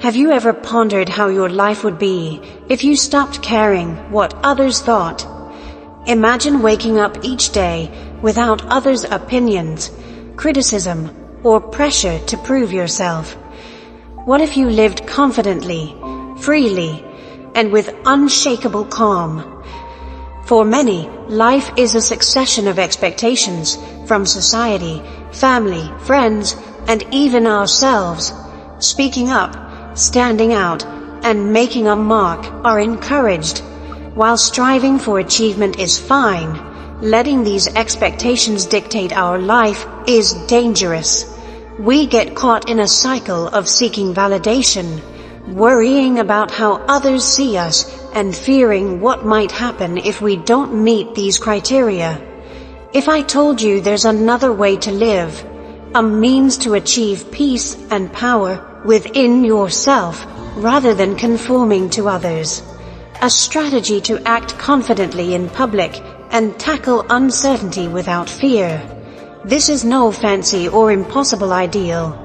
Have you ever pondered how your life would be if you stopped caring what others thought? Imagine waking up each day without others' opinions, criticism, or pressure to prove yourself. What if you lived confidently, freely, and with unshakable calm? For many, life is a succession of expectations from society, family, friends, and even ourselves. Speaking up, standing out, and making a mark are encouraged. While striving for achievement is fine, letting these expectations dictate our life is dangerous. We get caught in a cycle of seeking validation, worrying about how others see us, and fearing what might happen if we don't meet these criteria. If I told you there's another way to live, a means to achieve peace and power within yourself rather than conforming to others, a strategy to act confidently in public and tackle uncertainty without fear. This is no fancy or impossible ideal.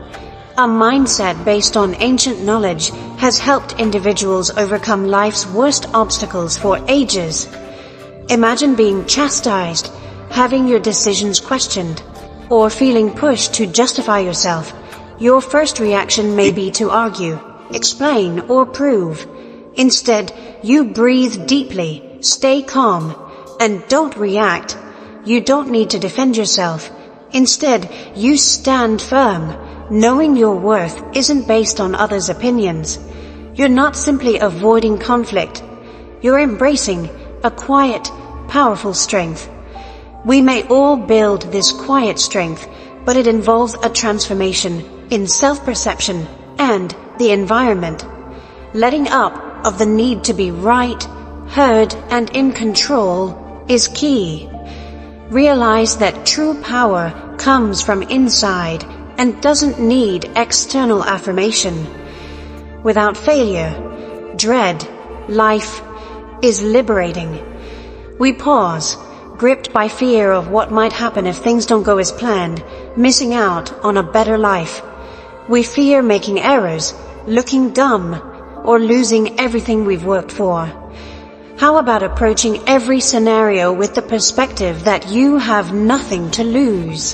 A mindset based on ancient knowledge has helped individuals overcome life's worst obstacles for ages. Imagine being chastised, having your decisions questioned, or feeling pushed to justify yourself. Your first reaction may be to argue, explain, or prove. Instead, you breathe deeply, stay calm, and don't react. You don't need to defend yourself. Instead, you stand firm, knowing your worth isn't based on others' opinions. You're not simply avoiding conflict. You're embracing a quiet, powerful strength. We may all build this quiet strength, but it involves a transformation in self-perception and the environment. Letting up of the need to be right, heard, and in control is key. Realize that true power comes from inside and doesn't need external affirmation. Without failure, dread, life is liberating. We pause, gripped by fear of what might happen if things don't go as planned, missing out on a better life. We fear making errors, looking dumb, or losing everything we've worked for. How about approaching every scenario with the perspective that you have nothing to lose?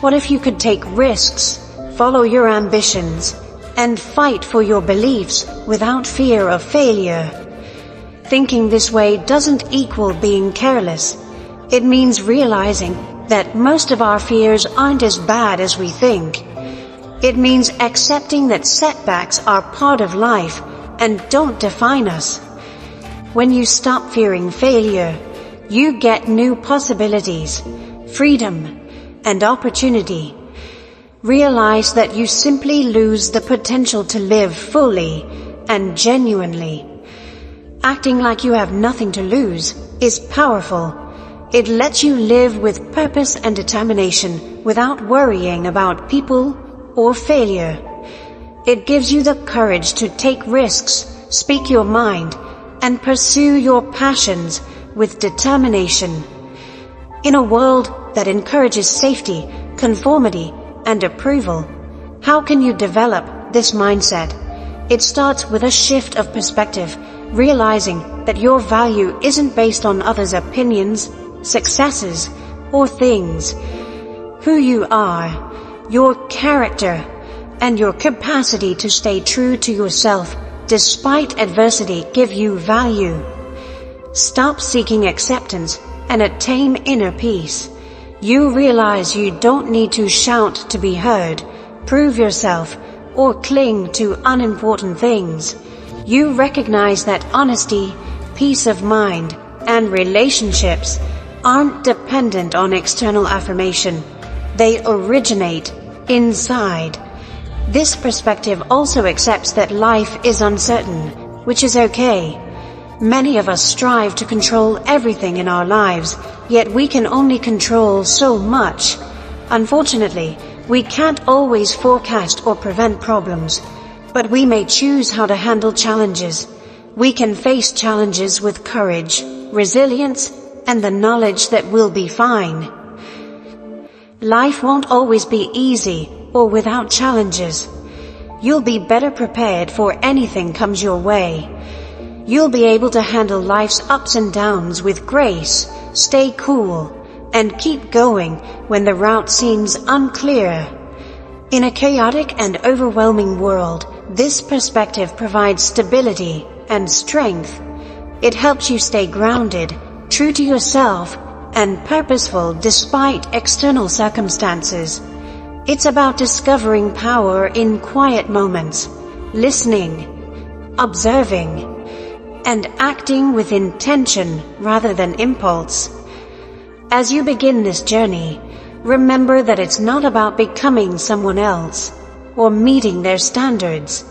What if you could take risks, follow your ambitions, and fight for your beliefs without fear of failure? Thinking this way doesn't equal being careless. It means realizing that most of our fears aren't as bad as we think. It means accepting that setbacks are part of life and don't define us. When you stop fearing failure, you get new possibilities, freedom, and opportunity. Realize that you simply lose the potential to live fully and genuinely. Acting like you have nothing to lose is powerful. It lets you live with purpose and determination without worrying about people or failure. It gives you the courage to take risks, speak your mind, and pursue your passions with determination. In a world that encourages safety, conformity, and approval, how can you develop this mindset? It starts with a shift of perspective, realizing that your value isn't based on others' opinions, successes, or things. Who you are, your character, and your capacity to stay true to yourself despite adversity give you value. Stop seeking acceptance and attain inner peace. You realize you don't need to shout to be heard, prove yourself, or cling to unimportant things. You recognize that honesty, peace of mind, and relationships aren't dependent on external affirmation. They originate inside. This perspective also accepts that life is uncertain, which is okay. Many of us strive to control everything in our lives, yet we can only control so much. Unfortunately, we can't always forecast or prevent problems, but we may choose how to handle challenges. We can face challenges with courage, resilience, and the knowledge that we'll be fine. Life won't always be easy or without challenges. you'll be better prepared for anything comes your way. You'll be able to handle life's ups and downs with grace, stay cool, and keep going when the route seems unclear. In a chaotic and overwhelming world, this perspective provides stability and strength. It helps you stay grounded, true to yourself, and purposeful despite external circumstances. It's about discovering power in quiet moments, listening, observing, and acting with intention rather than impulse. As you begin this journey, remember that it's not about becoming someone else or meeting their standards.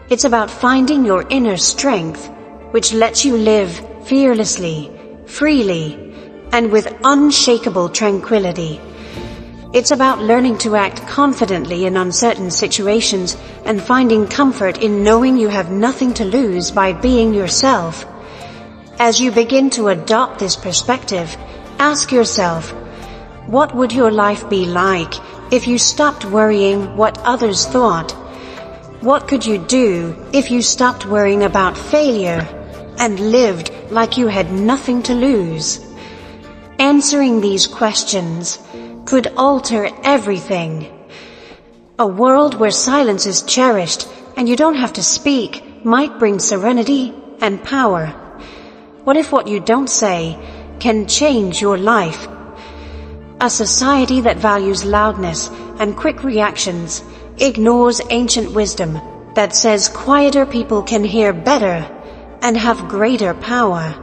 It's about finding your inner strength, which lets you live fearlessly, freely, and with unshakable tranquility. It's about learning to act confidently in uncertain situations and finding comfort in knowing you have nothing to lose by being yourself. As you begin to adopt this perspective, ask yourself, what would your life be like if you stopped worrying what others thought? What could you do if you stopped worrying about failure and lived like you had nothing to lose? Answering these questions could alter everything. A world where silence is cherished and you don't have to speak might bring serenity and power. What if what you don't say can change your life? A society that values loudness and quick reactions ignores ancient wisdom that says quieter people can hear better and have greater power.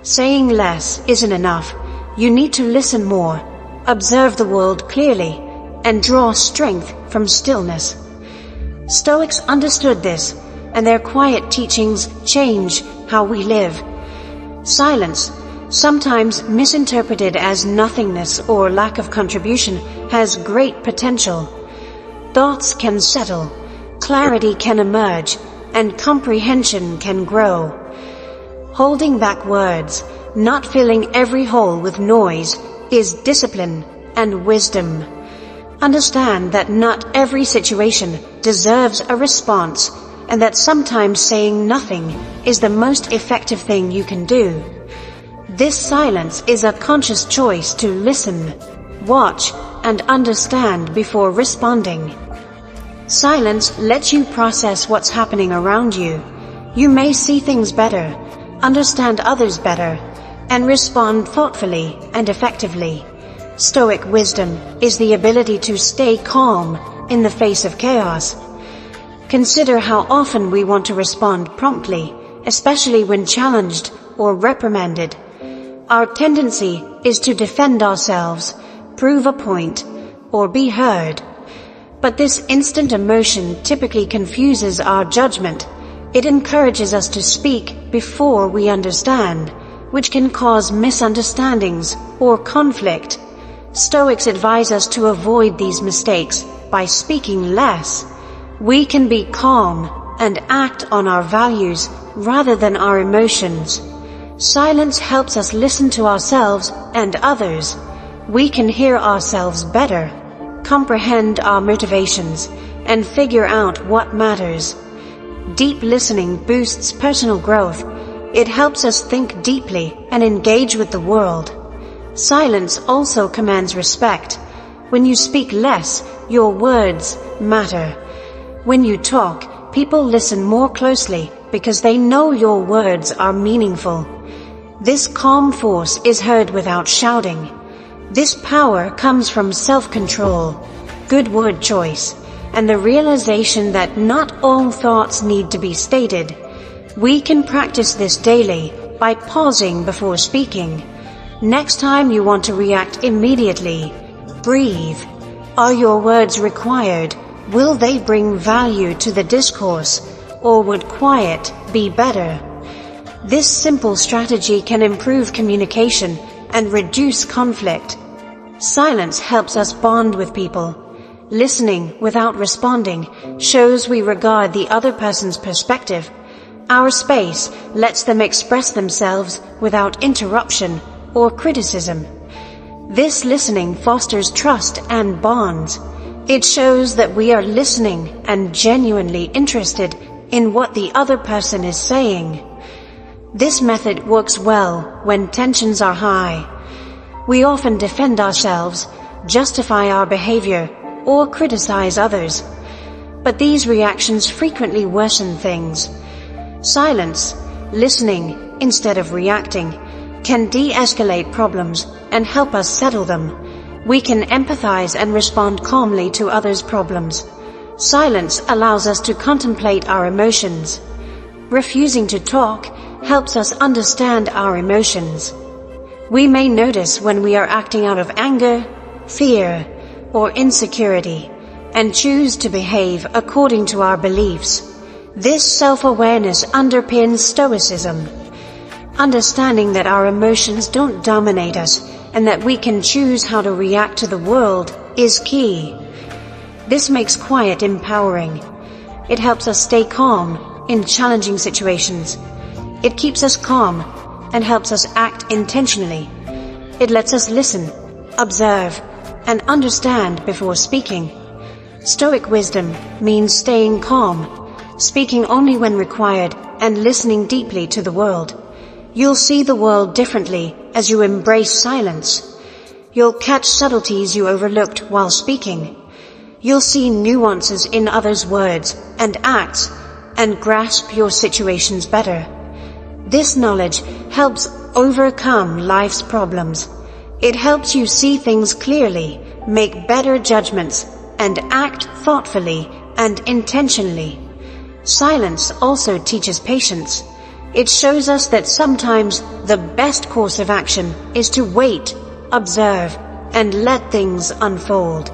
Saying less isn't enough. You need to listen more, observe the world clearly, and draw strength from stillness. Stoics understood this, and their quiet teachings change how we live. Silence, sometimes misinterpreted as nothingness or lack of contribution, has great potential. Thoughts can settle, clarity can emerge, and comprehension can grow. Holding back words, not filling every hole with noise, is discipline and wisdom. Understand that not every situation deserves a response, and that sometimes saying nothing is the most effective thing you can do. This silence is a conscious choice to listen, watch, and understand before responding. Silence lets you process what's happening around you. You may see things better, understand others better, and respond thoughtfully and effectively. Stoic wisdom is the ability to stay calm in the face of chaos. Consider how often we want to respond promptly, especially when challenged or reprimanded. Our tendency is to defend ourselves, prove a point, or be heard. But this instant emotion typically confuses our judgment. It encourages us to speak before we understand, which can cause misunderstandings or conflict. Stoics advise us to avoid these mistakes by speaking less. We can be calm and act on our values rather than our emotions. Silence helps us listen to ourselves and others. We can hear ourselves better, comprehend our motivations, and figure out what matters. Deep listening boosts personal growth. It helps us think deeply and engage with the world. Silence also commands respect. When you speak less, your words matter. When you talk, people listen more closely because they know your words are meaningful. This calm force is heard without shouting. This power comes from self-control, good word choice, and the realization that not all thoughts need to be stated. We can practice this daily by pausing before speaking. Next time you want to react immediately, breathe. Are your words required? Will they bring value to the discourse, or would quiet be better? This simple strategy can improve communication and reduce conflict. Silence helps us bond with people. Listening without responding shows we regard the other person's perspective. Our space lets them express themselves without interruption or criticism. This listening fosters trust and bonds. It shows that we are listening and genuinely interested in what the other person is saying. This method works well when tensions are high. We often defend ourselves, justify our behavior, or criticize others. But these reactions frequently worsen things. Silence, listening instead of reacting, can de-escalate problems and help us settle them. We can empathize and respond calmly to others' problems. Silence allows us to contemplate our emotions. Refusing to talk helps us understand our emotions. We may notice when we are acting out of anger, fear, or insecurity, and choose to behave according to our beliefs. This self-awareness underpins Stoicism. Understanding that our emotions don't dominate us and that we can choose how to react to the world is key. This makes quiet empowering. It helps us stay calm in challenging situations. It keeps us calm and helps us act intentionally. It lets us listen, observe, and understand before speaking. Stoic wisdom means staying calm, speaking only when required, and listening deeply to the world. You'll see the world differently as you embrace silence. You'll catch subtleties you overlooked while speaking. You'll see nuances in others' words and acts and grasp your situations better. This knowledge helps overcome life's problems. It helps you see things clearly, make better judgments, and act thoughtfully and intentionally. Silence also teaches patience. It shows us that sometimes the best course of action is to wait, observe, and let things unfold.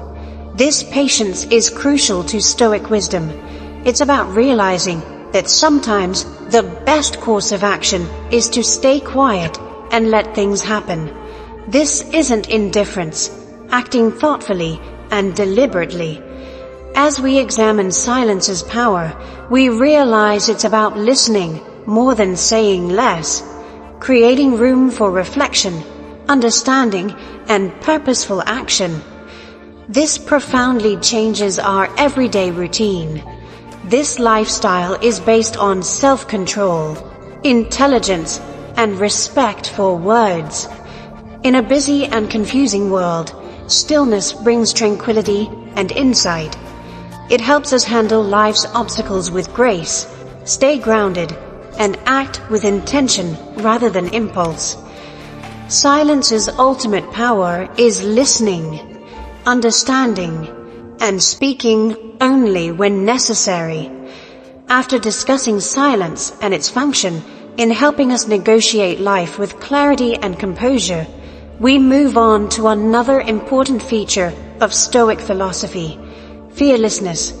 This patience is crucial to Stoic wisdom. It's about realizing that sometimes the best course of action is to stay quiet and let things happen. This isn't indifference, acting thoughtfully and deliberately. As we examine silence's power, we realize it's about listening more than saying less, creating room for reflection, understanding, and purposeful action. This profoundly changes our everyday routine. This lifestyle is based on self-control, intelligence, and respect for words. In a busy and confusing world, stillness brings tranquility and insight. It helps us handle life's obstacles with grace, stay grounded, and act with intention rather than impulse. Silence's ultimate power is listening, understanding, and speaking only when necessary. After discussing silence and its function in helping us negotiate life with clarity and composure, we move on to another important feature of Stoic philosophy: fearlessness.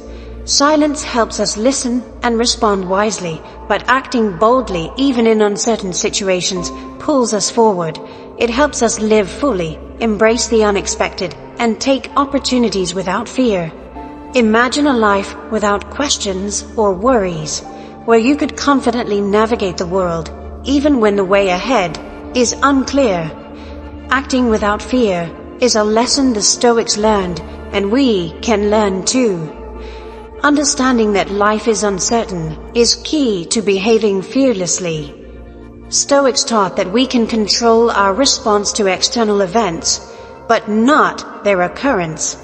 Silence helps us listen and respond wisely, but acting boldly even in uncertain situations pulls us forward. It helps us live fully, embrace the unexpected, and take opportunities without fear. Imagine a life without questions or worries, where you could confidently navigate the world, even when the way ahead is unclear. Acting without fear is a lesson the Stoics learned, and we can learn too. Understanding that life is uncertain is key to behaving fearlessly. Stoics taught that we can control our response to external events, but not their occurrence.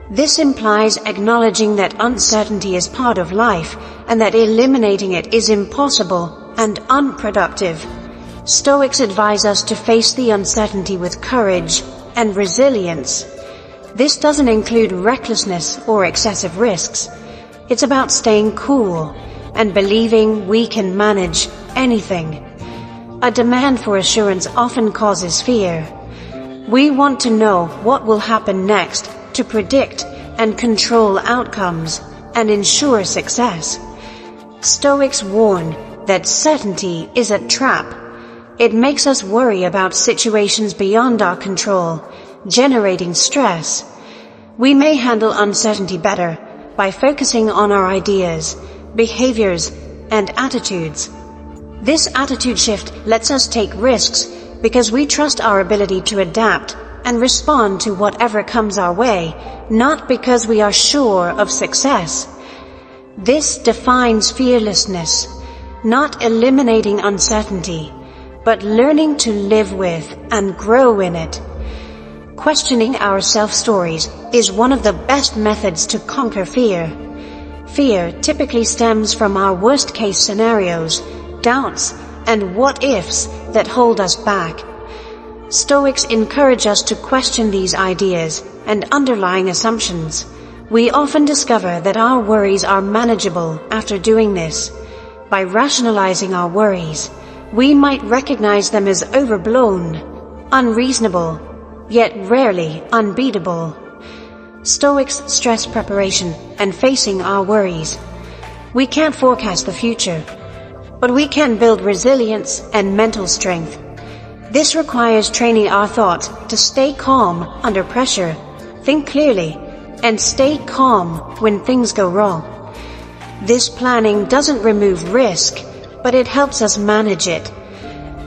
This implies acknowledging that uncertainty is part of life and that eliminating it is impossible and unproductive. Stoics advise us to face the uncertainty with courage and resilience. This doesn't include recklessness or excessive risks. It's about staying cool and believing we can manage anything. A demand for assurance often causes fear. We want to know what will happen next to predict and control outcomes and ensure success. Stoics warn that certainty is a trap. It makes us worry about situations beyond our control, generating stress. We may handle uncertainty better by focusing on our ideas, behaviors, and attitudes. This attitude shift lets us take risks because we trust our ability to adapt and respond to whatever comes our way, not because we are sure of success. This defines fearlessness, not eliminating uncertainty, but learning to live with and grow in it. Questioning our self-stories is one of the best methods to conquer fear. Fear typically stems from our worst-case scenarios, doubts, and what-ifs that hold us back. Stoics encourage us to question these ideas and underlying assumptions. We often discover that our worries are manageable after doing this. By rationalizing our worries, we might recognize them as overblown, unreasonable, yet rarely unbeatable. Stoics stress preparation and facing our worries. We can't forecast the future, but we can build resilience and mental strength. This requires training our thoughts to stay calm under pressure, think clearly, and stay calm when things go wrong. This planning doesn't remove risk, but it helps us manage it.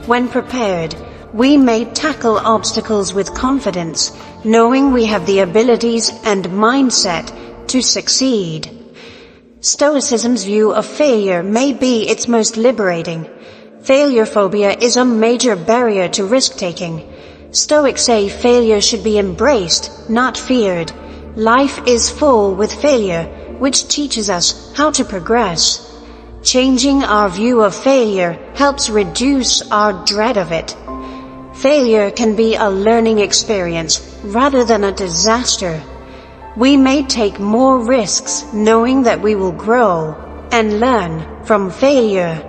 When prepared, we may tackle obstacles with confidence, knowing we have the abilities and mindset to succeed. Stoicism's view of failure may be its most liberating. Failure phobia is a major barrier to risk-taking. Stoics say failure should be embraced, not feared. Life is full with failure, which teaches us how to progress. Changing our view of failure helps reduce our dread of it. Failure can be a learning experience rather than a disaster. We may take more risks knowing that we will grow and learn from failure.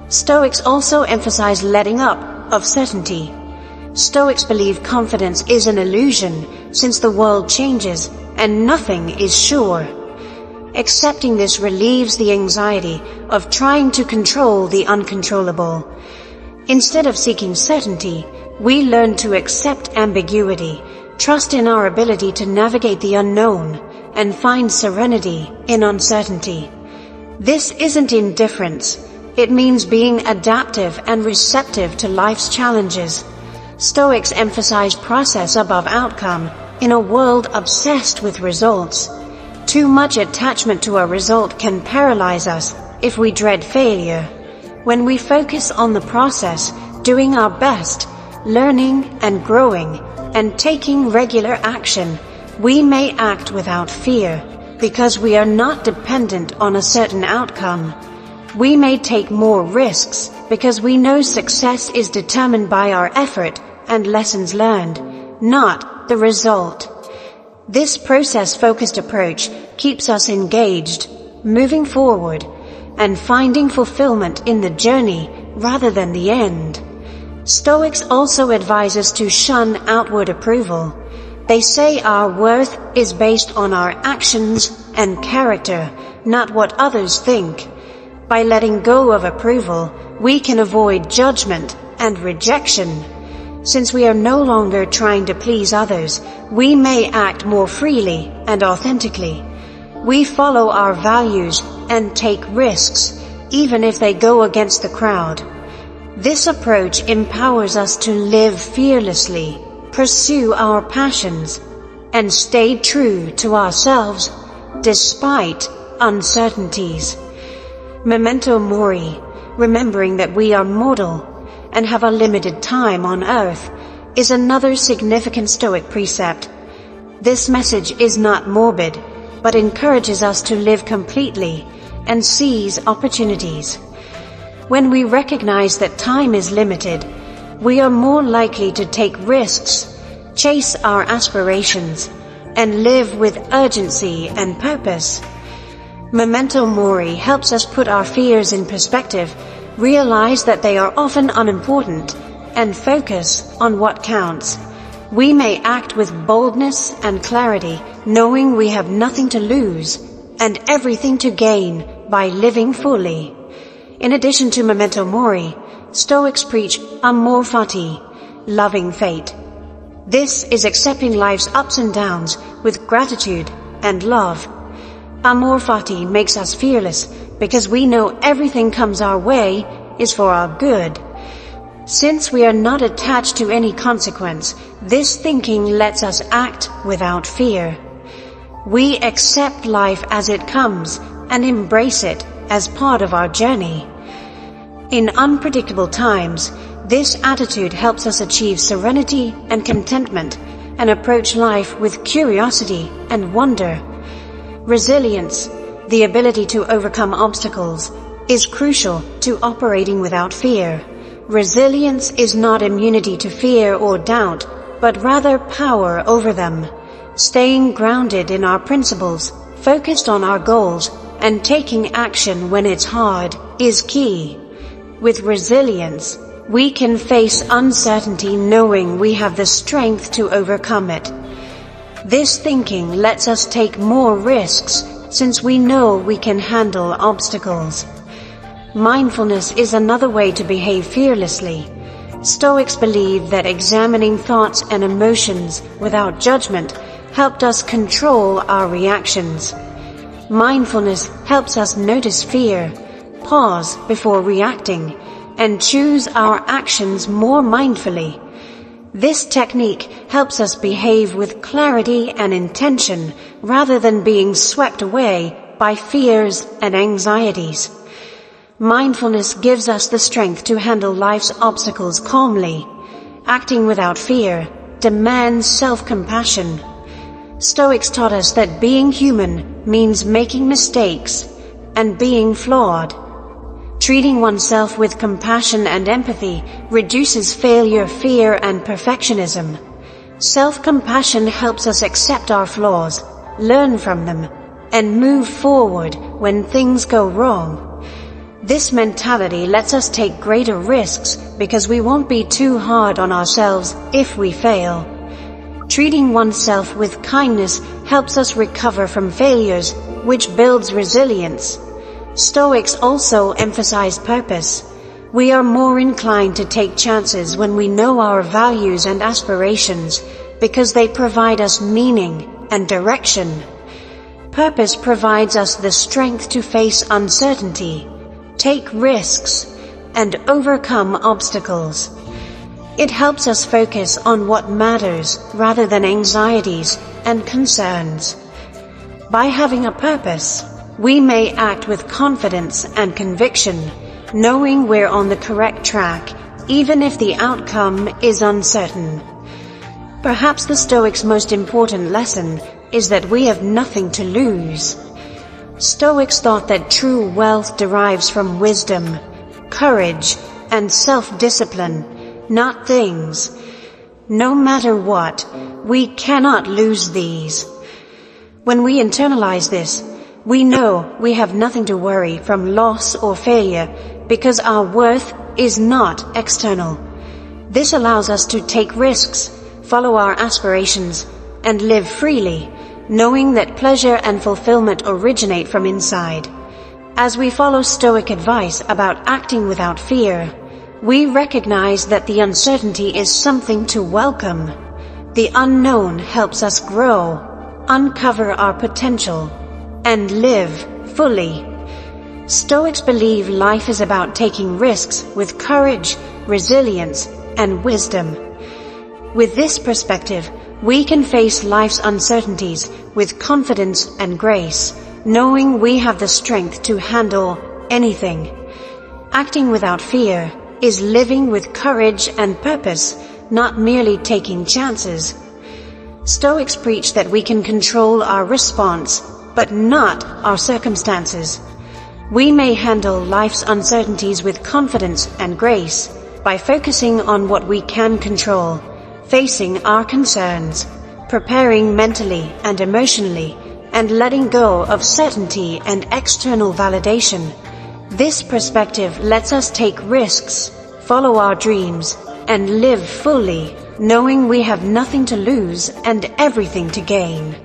Stoics also emphasize letting up of certainty. Stoics believe confidence is an illusion since the world changes and nothing is sure. Accepting this relieves the anxiety of trying to control the uncontrollable. Instead of seeking certainty, we learn to accept ambiguity, trust in our ability to navigate the unknown, and find serenity in uncertainty. This isn't indifference. It means being adaptive and receptive to life's challenges. Stoics emphasize process above outcome in a world obsessed with results. Too much attachment to a result can paralyze us if we dread failure. When we focus on the process, doing our best, learning and growing, and taking regular action, we may act without fear because we are not dependent on a certain outcome. We may take more risks because we know success is determined by our effort and lessons learned, not the result. This process-focused approach keeps us engaged, moving forward, and finding fulfillment in the journey rather than the end. Stoics also advise us to shun outward approval. They say our worth is based on our actions and character, not what others think. By letting go of approval, we can avoid judgment and rejection. Since we are no longer trying to please others, we may act more freely and authentically. We follow our values and take risks, even if they go against the crowd. This approach empowers us to live fearlessly, pursue our passions, and stay true to ourselves despite uncertainties. Memento mori, remembering that we are mortal and have a limited time on earth, is another significant Stoic precept. This message is not morbid, but encourages us to live completely and seize opportunities. When we recognize that time is limited, we are more likely to take risks, chase our aspirations, and live with urgency and purpose. Memento mori helps us put our fears in perspective, realize that they are often unimportant, and focus on what counts. We may act with boldness and clarity, knowing we have nothing to lose and everything to gain by living fully. In addition to memento mori, Stoics preach amor fati, loving fate. This is accepting life's ups and downs with gratitude and love. Amor fati makes us fearless because we know everything comes our way is for our good. Since we are not attached to any consequence, this thinking lets us act without fear. We accept life as it comes and embrace it as part of our journey. In unpredictable times, this attitude helps us achieve serenity and contentment and approach life with curiosity and wonder. Resilience, the ability to overcome obstacles, is crucial to operating without fear. Resilience is not immunity to fear or doubt, but rather power over them. Staying grounded in our principles, focused on our goals, and taking action when it's hard is key. With resilience, we can face uncertainty knowing we have the strength to overcome it. This thinking lets us take more risks since we know we can handle obstacles. Mindfulness is another way to behave fearlessly. Stoics believe that examining thoughts and emotions without judgment helped us control our reactions. Mindfulness helps us notice fear, pause before reacting, and choose our actions more mindfully. This technique helps us behave with clarity and intention rather than being swept away by fears and anxieties. Mindfulness gives us the strength to handle life's obstacles calmly. Acting without fear demands self-compassion. Stoics taught us that being human means making mistakes and being flawed. Treating oneself with compassion and empathy reduces failure, fear, and perfectionism. Self-compassion helps us accept our flaws, learn from them, and move forward when things go wrong. This mentality lets us take greater risks because we won't be too hard on ourselves if we fail. Treating oneself with kindness helps us recover from failures, which builds resilience. Stoics also emphasize purpose. We are more inclined to take chances when we know our values and aspirations because they provide us meaning and direction. Purpose provides us the strength to face uncertainty, take risks, and overcome obstacles. It helps us focus on what matters rather than anxieties and concerns. By having a purpose, we may act with confidence and conviction, knowing we're on the correct track, even if the outcome is uncertain. Perhaps the Stoics' most important lesson is that we have nothing to lose. Stoics thought that true wealth derives from wisdom, courage, and self-discipline, not things. No matter what, we cannot lose these. When we internalize this, we know we have nothing to worry from loss or failure because our worth is not external. This allows us to take risks, follow our aspirations, and live freely, knowing that pleasure and fulfillment originate from inside. As we follow Stoic advice about acting without fear, we recognize that the uncertainty is something to welcome. The unknown helps us grow, uncover our potential, and live fully. Stoics believe life is about taking risks with courage, resilience, and wisdom. With this perspective, we can face life's uncertainties with confidence and grace, knowing we have the strength to handle anything. Acting without fear is living with courage and purpose, not merely taking chances. Stoics preach that we can control our response, but not our circumstances. We may handle life's uncertainties with confidence and grace by focusing on what we can control, facing our concerns, preparing mentally and emotionally, and letting go of certainty and external validation. This perspective lets us take risks, follow our dreams, and live fully, knowing we have nothing to lose and everything to gain.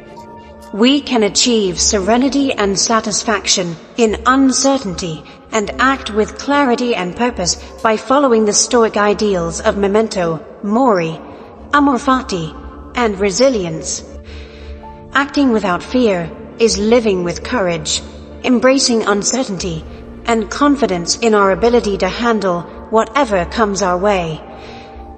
We can achieve serenity and satisfaction in uncertainty and act with clarity and purpose by following the Stoic ideals of memento mori, amor fati, and resilience. Acting without fear is living with courage, embracing uncertainty, and confidence in our ability to handle whatever comes our way.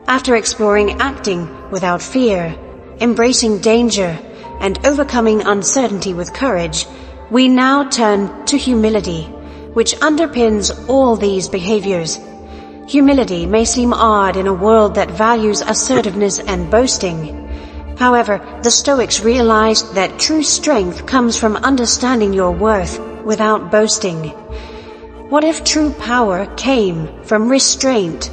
After exploring acting without fear, embracing danger, and overcoming uncertainty with courage, we now turn to humility, which underpins all these behaviors. Humility may seem odd in a world that values assertiveness and boasting. However, the Stoics realized that true strength comes from understanding your worth without boasting. What if true power came from restraint,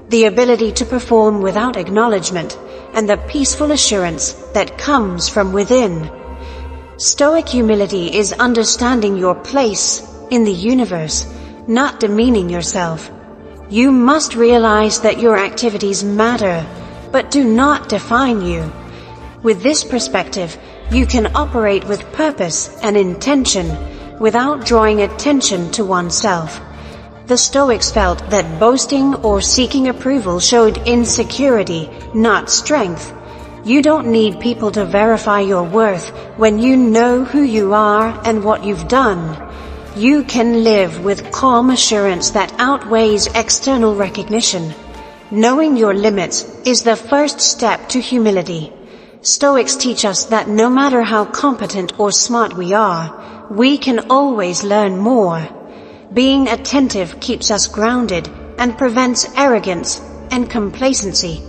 the ability to perform without acknowledgement, and the peaceful assurance that comes from within? Stoic humility is understanding your place in the universe, not demeaning yourself. You must realize that your activities matter, but do not define you. With this perspective, you can operate with purpose and intention without drawing attention to oneself. The Stoics felt that boasting or seeking approval showed insecurity, not strength. You don't need people to verify your worth when you know who you are and what you've done. You can live with calm assurance that outweighs external recognition. Knowing your limits is the first step to humility. Stoics teach us that no matter how competent or smart we are, we can always learn more. Being attentive keeps us grounded and prevents arrogance and complacency.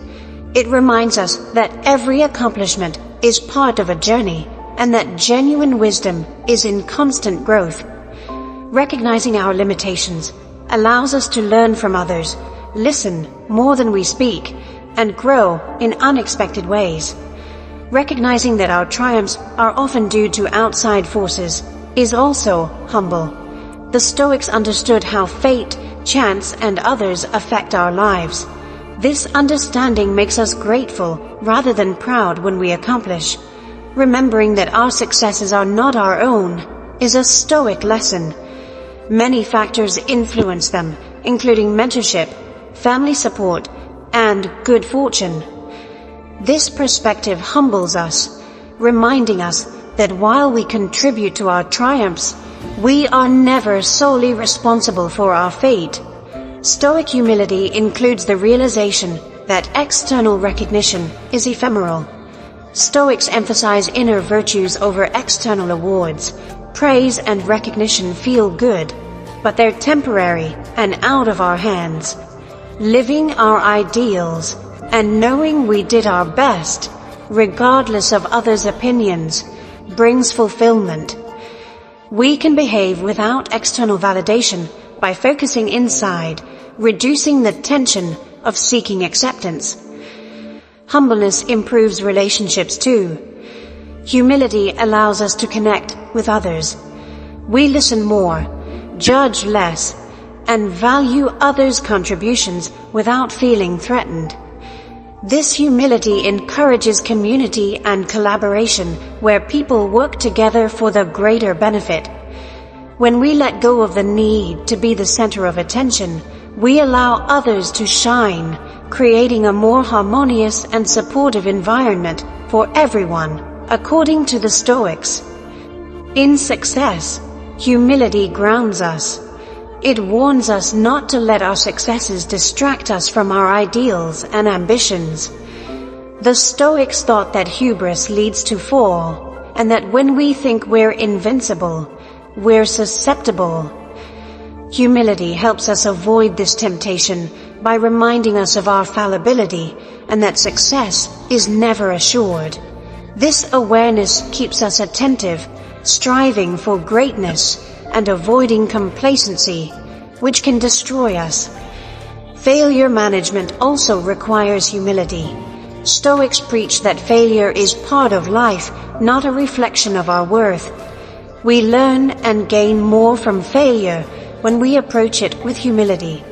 It reminds us that every accomplishment is part of a journey and that genuine wisdom is in constant growth. Recognizing our limitations allows us to learn from others, listen more than we speak, and grow in unexpected ways. Recognizing that our triumphs are often due to outside forces is also humble. The Stoics understood how fate, chance, and others affect our lives. This understanding makes us grateful rather than proud when we accomplish. Remembering that our successes are not our own is a Stoic lesson. Many factors influence them, including mentorship, family support, and good fortune. This perspective humbles us, reminding us that while we contribute to our triumphs, we are never solely responsible for our fate. Stoic humility includes the realization that external recognition is ephemeral. Stoics emphasize inner virtues over external awards. Praise and recognition feel good, but they're temporary and out of our hands. Living our ideals and knowing we did our best, regardless of others' opinions, brings fulfillment. We can behave without external validation by focusing inside, reducing the tension of seeking acceptance. Humbleness improves relationships too. Humility allows us to connect with others. We listen more, judge less, and value others' contributions without feeling threatened. This humility encourages community and collaboration where people work together for the greater benefit. When we let go of the need to be the center of attention, we allow others to shine, creating a more harmonious and supportive environment for everyone, according to the Stoics. In success, humility grounds us. It warns us not to let our successes distract us from our ideals and ambitions. The Stoics thought that hubris leads to fall, and that when we think we're invincible, we're susceptible. Humility helps us avoid this temptation by reminding us of our fallibility and that success is never assured. This awareness keeps us attentive, striving for greatness and avoiding complacency, which can destroy us. Failure management also requires humility. Stoics preach that failure is part of life, not a reflection of our worth. We learn and gain more from failure when we approach it with humility.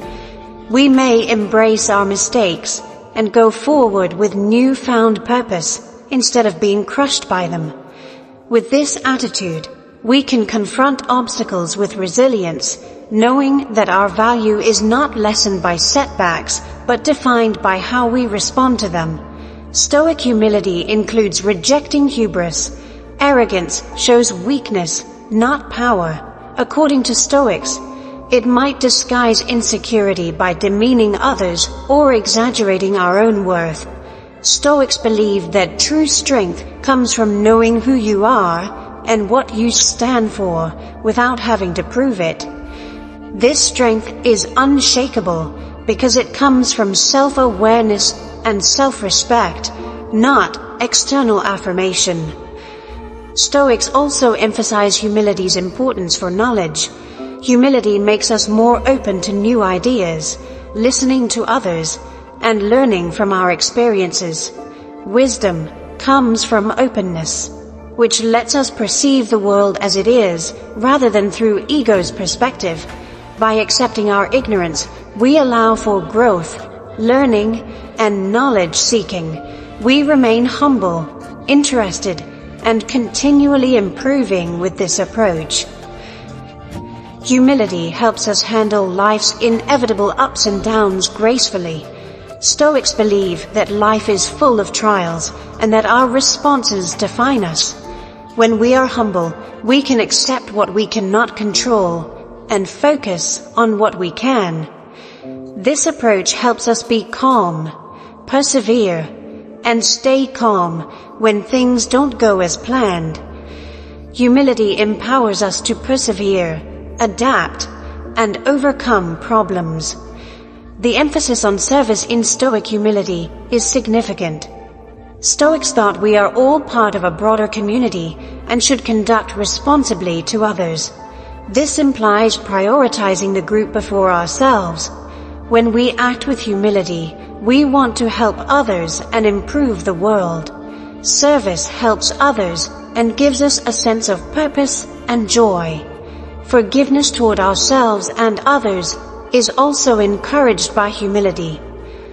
We may embrace our mistakes and go forward with newfound purpose instead of being crushed by them. With this attitude, we can confront obstacles with resilience, knowing that our value is not lessened by setbacks, but defined by how we respond to them. Stoic humility includes rejecting hubris. Arrogance shows weakness, not power. According to Stoics, it might disguise insecurity by demeaning others or exaggerating our own worth. Stoics believe that true strength comes from knowing who you are and what you stand for without having to prove it. This strength is unshakable because it comes from self-awareness and self-respect, not external affirmation. Stoics also emphasize humility's importance for knowledge. Humility makes us more open to new ideas, listening to others, and learning from our experiences. Wisdom comes from openness, which lets us perceive the world as it is, rather than through ego's perspective. By accepting our ignorance, we allow for growth, learning, and knowledge-seeking. We remain humble, interested, and continually improving with this approach. Humility helps us handle life's inevitable ups and downs gracefully. Stoics believe that life is full of trials and that our responses define us. When we are humble, we can accept what we cannot control and focus on what we can. This approach helps us be calm, persevere, and stay calm when things don't go as planned. Humility empowers us to persevere, adapt, and overcome problems. The emphasis on service in Stoic humility is significant. Stoics thought we are all part of a broader community and should conduct responsibly to others. This implies prioritizing the group before ourselves. When we act with humility, we want to help others and improve the world. Service helps others and gives us a sense of purpose and joy. Forgiveness toward ourselves and others is also encouraged by humility.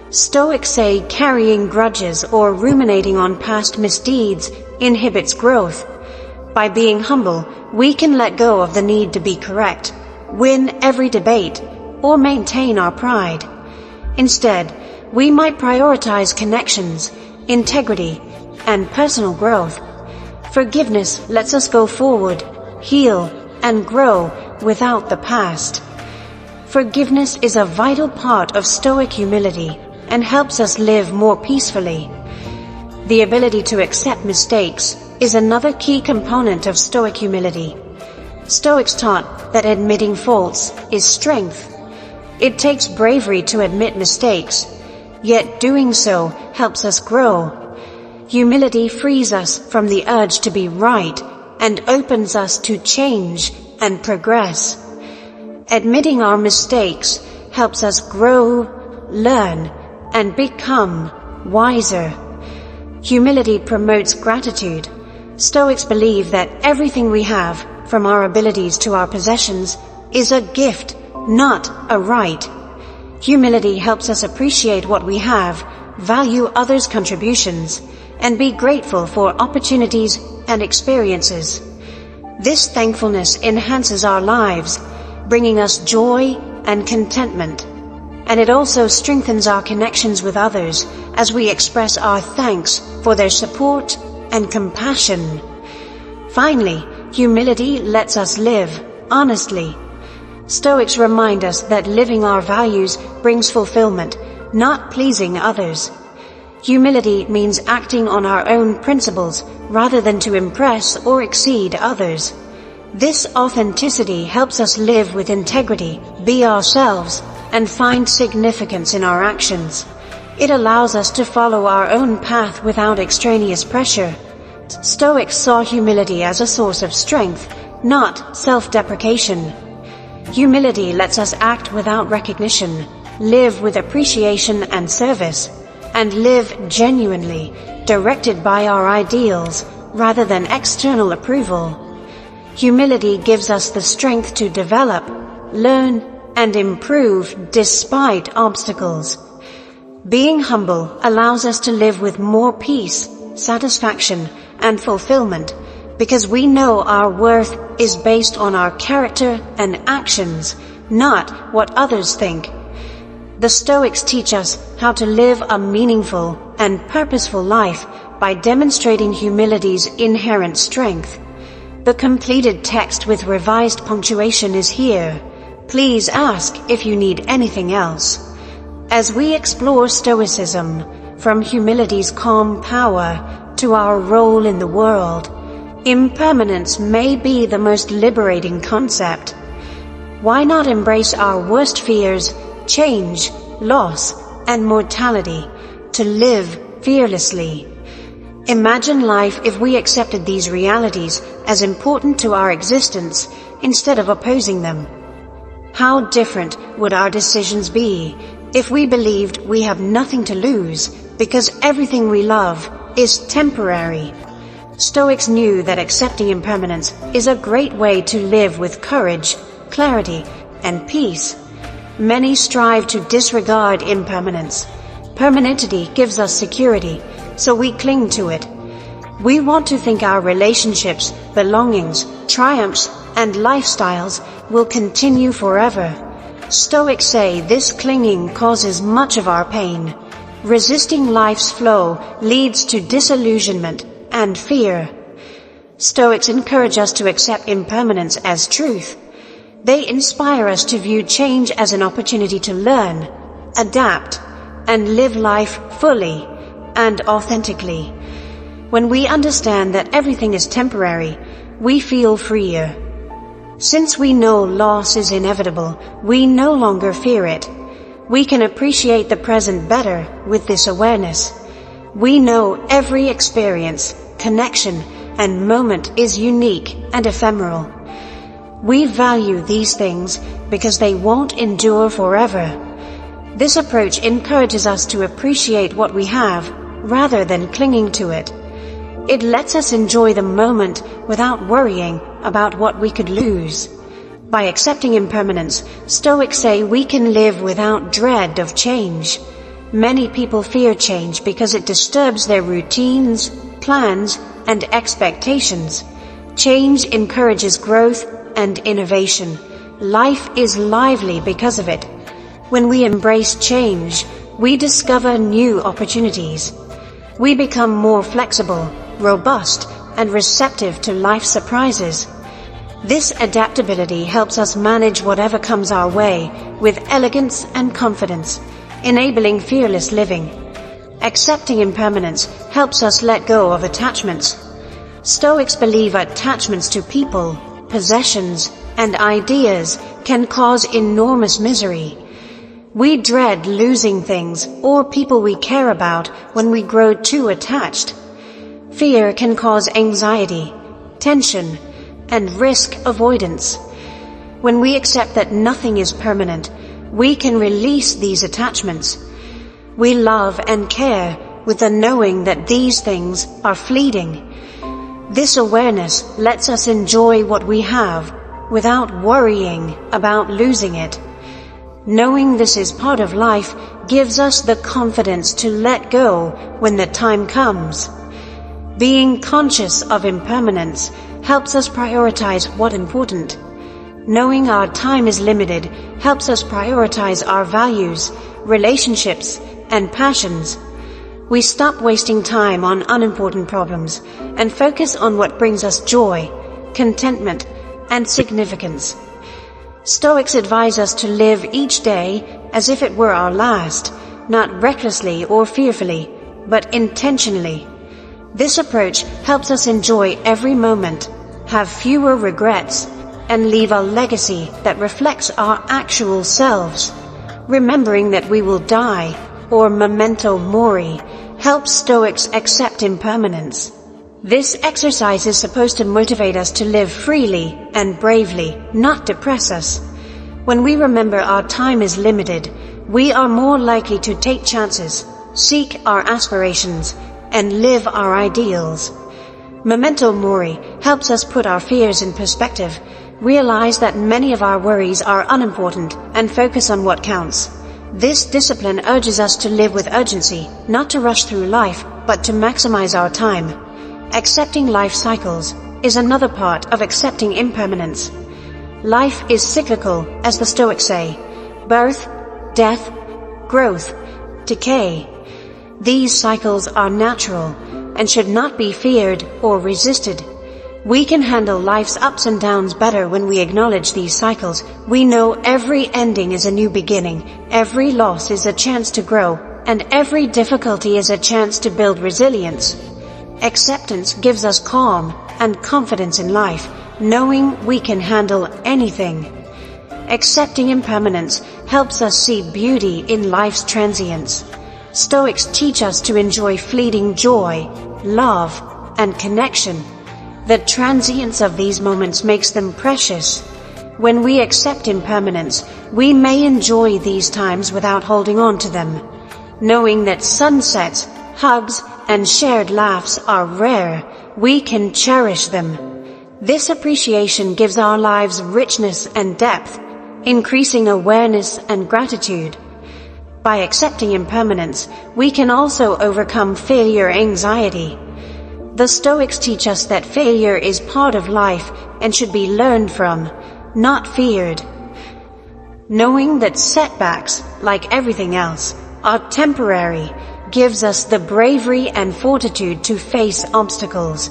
Stoics say carrying grudges or ruminating on past misdeeds inhibits growth. By being humble, we can let go of the need to be correct, win every debate, or maintain our pride. Instead, we might prioritize connections, integrity, and personal growth. Forgiveness lets us go forward, heal, and grow without the past. Forgiveness is a vital part of Stoic humility and helps us live more peacefully. The ability to accept mistakes is another key component of Stoic humility. Stoics taught that admitting faults is strength. It takes bravery to admit mistakes, yet doing so helps us grow. Humility frees us from the urge to be right and opens us to change and progress. Admitting our mistakes helps us grow, learn, and become wiser. Humility promotes gratitude. Stoics believe that everything we have, from our abilities to our possessions, is a gift, not a right. Humility helps us appreciate what we have, value others' contributions, and be grateful for opportunities and experiences. This thankfulness enhances our lives, bringing us joy and contentment. And it also strengthens our connections with others as we express our thanks for their support and compassion. Finally, humility lets us live honestly. Stoics remind us that living our values brings fulfillment, not pleasing others. Humility means acting on our own principles rather than to impress or exceed others. This authenticity helps us live with integrity, be ourselves, and find significance in our actions. It allows us to follow our own path without extraneous pressure. Stoics saw humility as a source of strength, not self-deprecation. Humility lets us act without recognition, live with appreciation and service, and live genuinely, directed by our ideals rather than external approval. Humility gives us the strength to develop, learn, and improve despite obstacles. Being humble allows us to live with more peace, satisfaction, and fulfillment because we know our worth is based on our character and actions, not what others think. The Stoics teach us how to live a meaningful and purposeful life by demonstrating humility's inherent strength. The completed text with revised punctuation is here. Please ask if you need anything else. As we explore Stoicism, from humility's calm power to our role in the world, impermanence may be the most liberating concept. Why not embrace our worst fears, change, loss, and mortality, to live fearlessly? Imagine life if we accepted these realities as important to our existence instead of opposing them. How different would our decisions be if we believed we have nothing to lose because everything we love is temporary? Stoics knew that accepting impermanence is a great way to live with courage, clarity, and peace. Many strive to disregard impermanence. Permanentity gives us security, so we cling to it. We want to think our relationships, belongings, triumphs, and lifestyles will continue forever. Stoics say this clinging causes much of our pain. Resisting life's flow leads to disillusionment and fear. Stoics encourage us to accept impermanence as truth. They inspire us to view change as an opportunity to learn, adapt, and live life fully and authentically. When we understand that everything is temporary, we feel freer. Since we know loss is inevitable, we no longer fear it. We can appreciate the present better with this awareness. We know every experience, connection, and moment is unique and ephemeral. We value these things because they won't endure forever. This approach encourages us to appreciate what we have rather than clinging to it. It lets us enjoy the moment without worrying about what we could lose. By accepting impermanence, Stoics say we can live without dread of change. Many people fear change because it disturbs their routines, plans, and expectations. Change encourages growth and innovation. Life is lively because of it. When we embrace change, we discover new opportunities. We become more flexible, robust, and receptive to life's surprises. This adaptability helps us manage whatever comes our way with elegance and confidence, enabling fearless living. Accepting impermanence helps us let go of attachments. Stoics believe attachments to people, possessions, and ideas can cause enormous misery. We dread losing things or people we care about when we grow too attached. Fear can cause anxiety, tension, and risk avoidance. When we accept that nothing is permanent, we can release these attachments. We love and care with the knowing that these things are fleeting. This awareness lets us enjoy what we have without worrying about losing it. Knowing this is part of life gives us the confidence to let go when the time comes. Being conscious of impermanence helps us prioritize what's important. Knowing our time is limited helps us prioritize our values, relationships, and passions. We stop wasting time on unimportant problems and focus on what brings us joy, contentment, and significance. Stoics advise us to live each day as if it were our last, not recklessly or fearfully, but intentionally. This approach helps us enjoy every moment, have fewer regrets, and leave a legacy that reflects our actual selves. Remembering that we will die, or memento mori, helps Stoics accept impermanence. This exercise is supposed to motivate us to live freely and bravely, not depress us. When we remember our time is limited, we are more likely to take chances, seek our aspirations, and live our ideals. Memento mori helps us put our fears in perspective, realize that many of our worries are unimportant, and focus on what counts. This discipline urges us to live with urgency, not to rush through life, but to maximize our time. Accepting life cycles is another part of accepting impermanence. Life is cyclical, as the Stoics say. Birth, death, growth, decay. These cycles are natural and should not be feared or resisted. We can handle life's ups and downs better when we acknowledge these cycles. We know every ending is a new beginning, every loss is a chance to grow, and every difficulty is a chance to build resilience. Acceptance gives us calm and confidence in life, knowing we can handle anything. Accepting impermanence helps us see beauty in life's transience. Stoics teach us to enjoy fleeting joy, love, and connection. The transience of these moments makes them precious. When we accept impermanence, we may enjoy these times without holding on to them, knowing that sunsets, hugs, and shared laughs are rare. We can cherish them. This appreciation gives our lives richness and depth, increasing awareness and gratitude. By accepting impermanence, we can also overcome failure anxiety. The Stoics teach us that failure is part of life and should be learned from, not feared. Knowing that setbacks, like everything else, are temporary gives us the bravery and fortitude to face obstacles.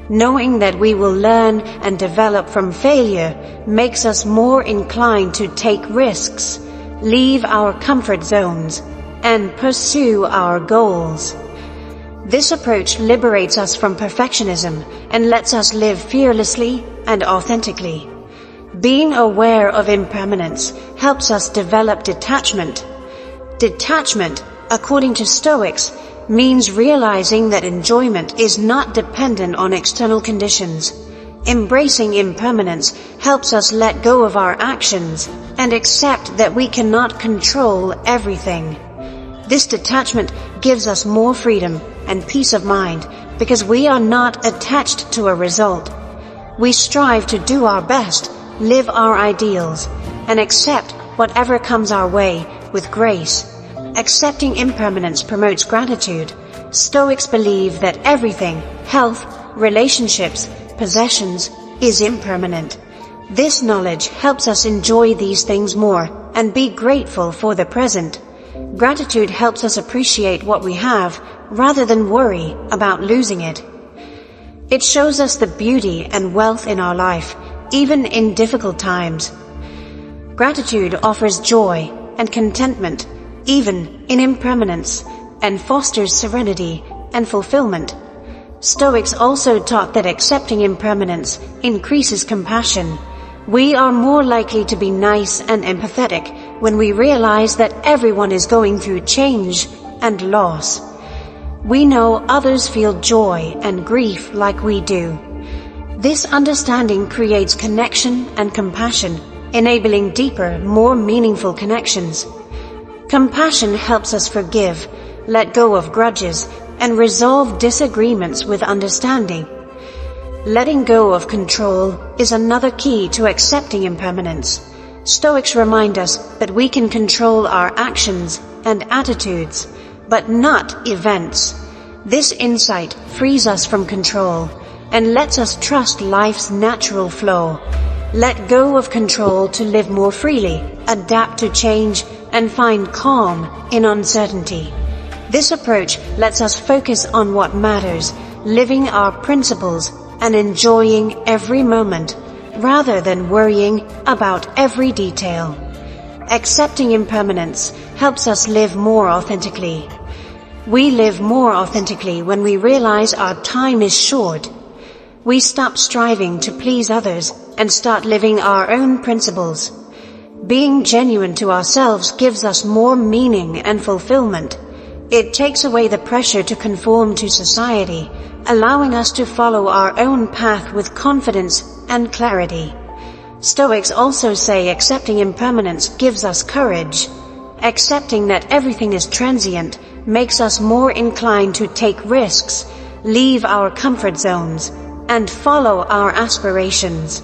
Knowing that we will learn and develop from failure makes us more inclined to take risks, leave our comfort zones, and pursue our goals. This approach liberates us from perfectionism and lets us live fearlessly and authentically. Being aware of impermanence helps us develop detachment. Detachment, according to Stoics, means realizing that enjoyment is not dependent on external conditions. Embracing impermanence helps us let go of our actions and accept that we cannot control everything. This detachment gives us more freedom and peace of mind because we are not attached to a result. We strive to do our best, live our ideals, and accept whatever comes our way with grace. Accepting impermanence promotes gratitude. Stoics believe that everything, health, relationships, possessions, is impermanent. This knowledge helps us enjoy these things more and be grateful for the present. Gratitude helps us appreciate what we have rather than worry about losing it. It shows us the beauty and wealth in our life, even in difficult times. Gratitude offers joy and contentment, even in impermanence, and fosters serenity and fulfillment. Stoics also taught that accepting impermanence increases compassion. We are more likely to be nice and empathetic when we realize that everyone is going through change and loss. We know others feel joy and grief like we do. This understanding creates connection and compassion, enabling deeper, more meaningful connections. Compassion helps us forgive, let go of grudges, and resolve disagreements with understanding. Letting go of control is another key to accepting impermanence. Stoics remind us that we can control our actions and attitudes, but not events. This insight frees us from control and lets us trust life's natural flow. Let go of control to live more freely, adapt to change, and find calm in uncertainty. This approach lets us focus on what matters, living our principles and enjoying every moment, rather than worrying about every detail. Accepting impermanence helps us live more authentically. We live more authentically when we realize our time is short. We stop striving to please others and start living our own principles. Being genuine to ourselves gives us more meaning and fulfillment. It takes away the pressure to conform to society, allowing us to follow our own path with confidence and clarity. Stoics also say accepting impermanence gives us courage. Accepting that everything is transient makes us more inclined to take risks, leave our comfort zones, and follow our aspirations.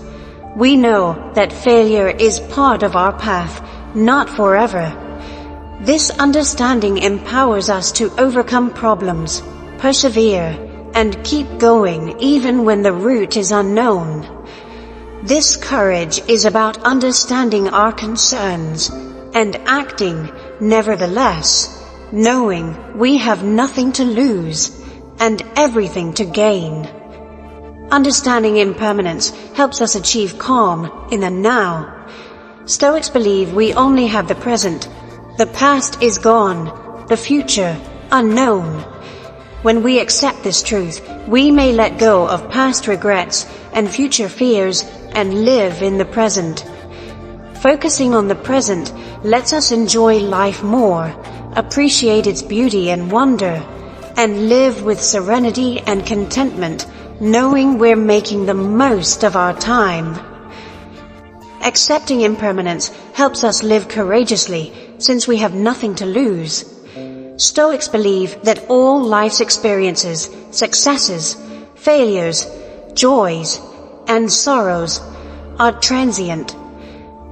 We know that failure is part of our path, not forever. This understanding empowers us to overcome problems, persevere, and keep going even when the route is unknown. This courage is about understanding our concerns and acting nevertheless, knowing we have nothing to lose and everything to gain. Understanding impermanence helps us achieve calm in the now. Stoics believe we only have the present. The past is gone, the future unknown. When we accept this truth, we may let go of past regrets and future fears and live in the present. Focusing on the present lets us enjoy life more, appreciate its beauty and wonder, and live with serenity and contentment, knowing we're making the most of our time. Accepting impermanence helps us live courageously, since we have nothing to lose. Stoics believe that all life's experiences, successes, failures, joys, and sorrows are transient.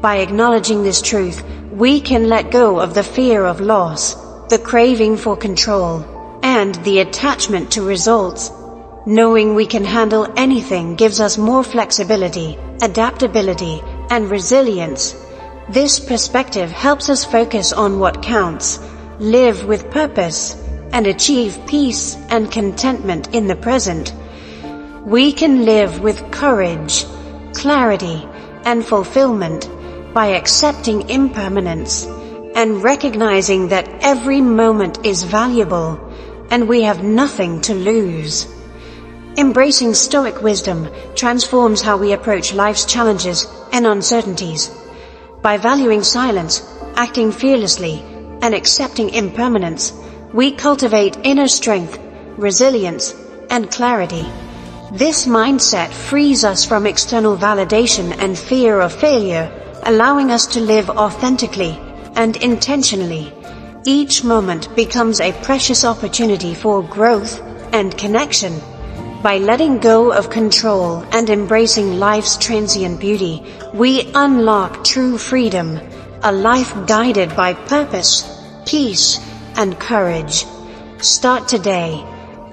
By acknowledging this truth, we can let go of the fear of loss, the craving for control, and the attachment to results. Knowing we can handle anything gives us more flexibility, adaptability, and resilience. This perspective helps us focus on what counts, live with purpose, and achieve peace and contentment in the present. We can live with courage, clarity, and fulfillment by accepting impermanence and recognizing that every moment is valuable and we have nothing to lose. Embracing Stoic wisdom transforms how we approach life's challenges and uncertainties. By valuing silence, acting fearlessly, and accepting impermanence, we cultivate inner strength, resilience, and clarity. This mindset frees us from external validation and fear of failure, allowing us to live authentically and intentionally. Each moment becomes a precious opportunity for growth and connection. By letting go of control and embracing life's transient beauty, we unlock true freedom, a life guided by purpose, peace, and courage. Start today.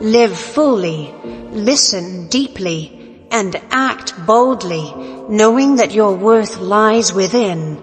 Live fully, listen deeply, and act boldly, knowing that your worth lies within.